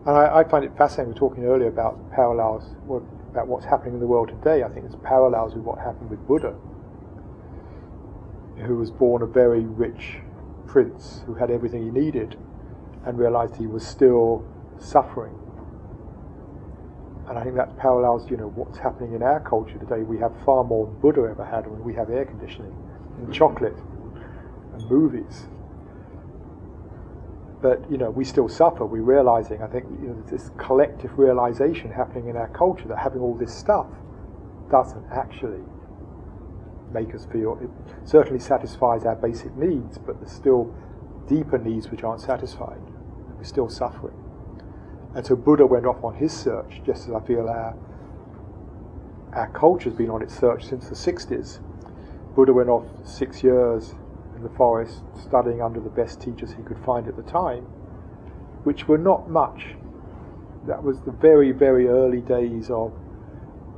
And I find it fascinating. We were talking earlier about parallels, about what's happening in the world today. I think there's parallels with what happened with Buddha, who was born a very rich prince who had everything he needed and realized he was still suffering. And I think that parallels, what's happening in our culture today. We have far more than Buddha ever had. We have air conditioning and chocolate and movies. But, we still suffer. We're realizing, I think, this collective realization happening in our culture that having all this stuff doesn't actually make us feel, it certainly satisfies our basic needs, but there's still deeper needs which aren't satisfied. We're still suffering. And so Buddha went off on his search, just as I feel our culture's been on its search since the 60s. Buddha went off 6 years in the forest, studying under the best teachers he could find at the time, which were not much. That was the very, very early days of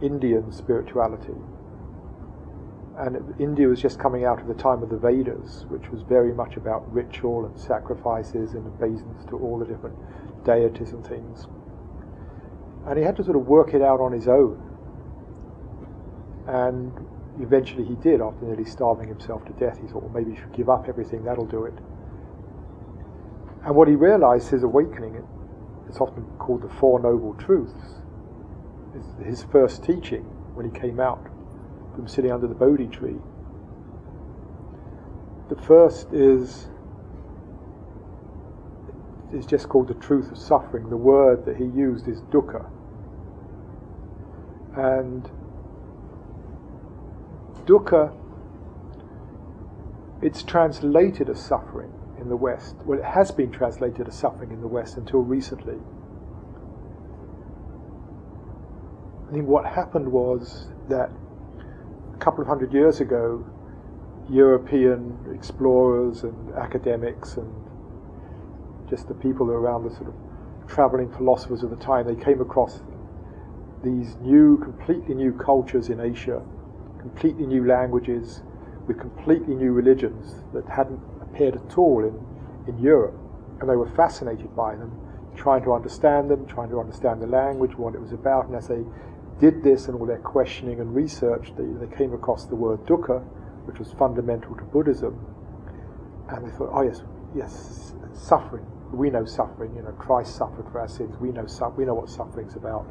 Indian spirituality. And India was just coming out of the time of the Vedas, which was very much about ritual and sacrifices and obeisance to all the different deities and things. And he had to sort of work it out on his own. And eventually he did, after nearly starving himself to death. He thought, well, maybe he should give up everything, that'll do it. And what he realized, his awakening, it's often called the Four Noble Truths, his first teaching when he came out from sitting under the Bodhi tree. The first is just called the truth of suffering. The word that he used is dukkha. And dukkha, it's translated as suffering in the West. Well, it has been translated as suffering in the West until recently. I think what happened was that a couple of hundred years ago, European explorers and academics and just the people around, the sort of travelling philosophers of the time, they came across these completely new cultures in Asia, completely new languages, with completely new religions that hadn't appeared at all in Europe. And they were fascinated by them, trying to understand them, trying to understand the language, what it was about. And as they did this and all their questioning and research, they came across the word dukkha, which was fundamental to Buddhism. And they thought, oh yes, suffering. We know suffering. Christ suffered for our sins. We know what suffering's about.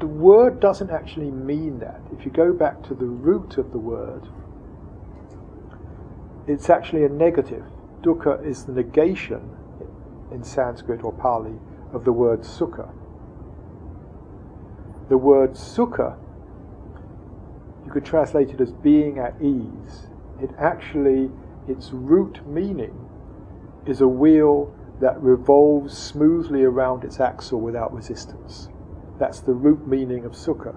The word doesn't actually mean that. If you go back to the root of the word, it's actually a negative. Dukkha is the negation in Sanskrit or Pali of the word sukha. The word sukha, you could translate it as being at ease. Its root meaning is a wheel that revolves smoothly around its axle without resistance. That's the root meaning of sukha,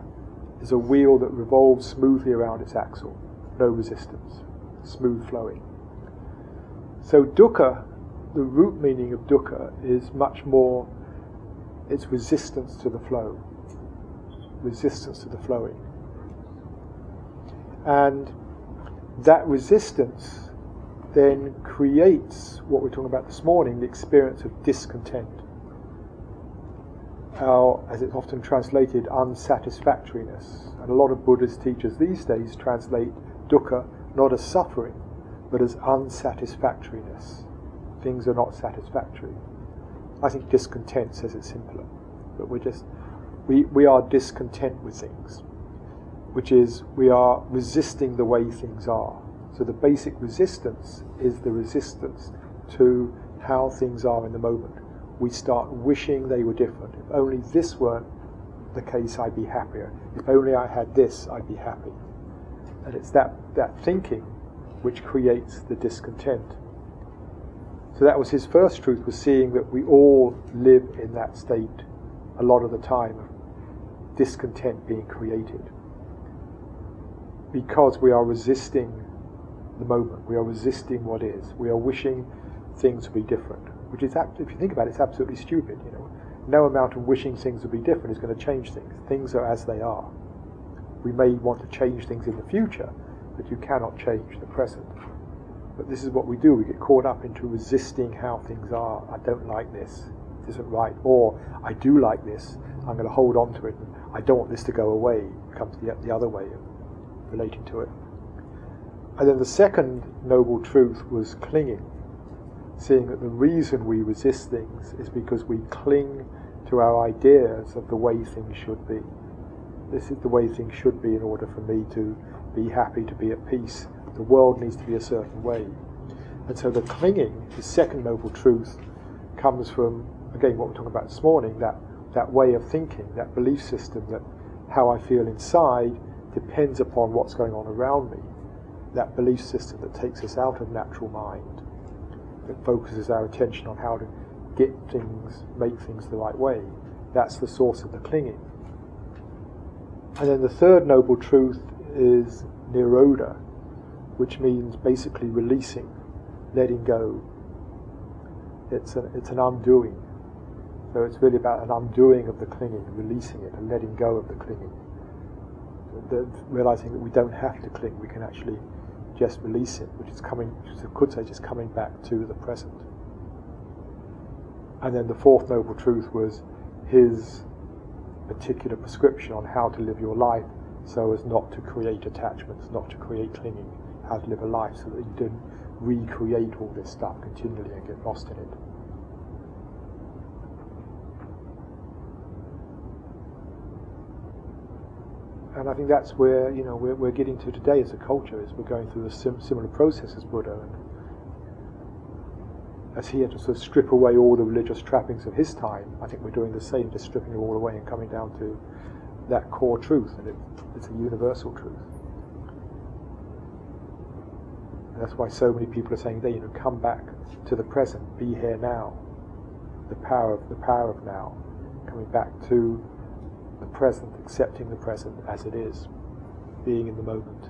is a wheel that revolves smoothly around its axle, no resistance, smooth flowing. So dukkha, the root meaning of dukkha is much more, it's resistance to the flow, resistance to the flowing. And that resistance then creates what we were talking about this morning, the experience of discontent. As it's often translated, unsatisfactoriness. And a lot of Buddhist teachers these days translate dukkha not as suffering, but as unsatisfactoriness. Things are not satisfactory. I think discontent says it simpler. But we are discontent with things, which is we are resisting the way things are. So the basic resistance is the resistance to how things are in the moment. We start wishing they were different. If only this weren't the case, I'd be happier. If only I had this, I'd be happy. And it's that thinking which creates the discontent. So that was his first truth, was seeing that we all live in that state a lot of the time of discontent being created. Because we are resisting the moment, we are resisting what is, we are wishing things to be different. Which is, if you think about it, it's absolutely stupid. No amount of wishing things would be different is going to change things. Things are as they are. We may want to change things in the future, but you cannot change the present. But this is what we do. We get caught up into resisting how things are. I don't like this. It isn't right. Or I do like this. I'm going to hold on to it. And I don't want this to go away. It comes the other way of relating to it. And then the second noble truth was clinging. Seeing that the reason we resist things is because we cling to our ideas of the way things should be. This is the way things should be in order for me to be happy, to be at peace. The world needs to be a certain way. And so the clinging, the second noble truth, comes from, again, what we were talking about this morning, that way of thinking, that belief system, that how I feel inside depends upon what's going on around me. That belief system that takes us out of natural mind, that focuses our attention on how to get things, make things the right way. That's the source of the clinging. And then the third noble truth is nirodha, which means basically releasing, letting go. It's an undoing. So it's really about an undoing of the clinging, releasing it, and letting go of the clinging. Realizing that we don't have to cling, we can actually just release it, which is I could say, just coming back to the present. And then the fourth noble truth was his particular prescription on how to live your life so as not to create attachments, not to create clinging, how to live a life so that you don't recreate all this stuff continually and get lost in it. And I think that's where we're getting to today as a culture, is we're going through a similar process as Buddha, and as he had to sort of strip away all the religious trappings of his time. I think we're doing the same, just stripping it all away and coming down to that core truth, and it's a universal truth. And that's why so many people are saying, come back to the present, be here now. The power of now, coming back to the present, accepting the present as it is, being in the moment.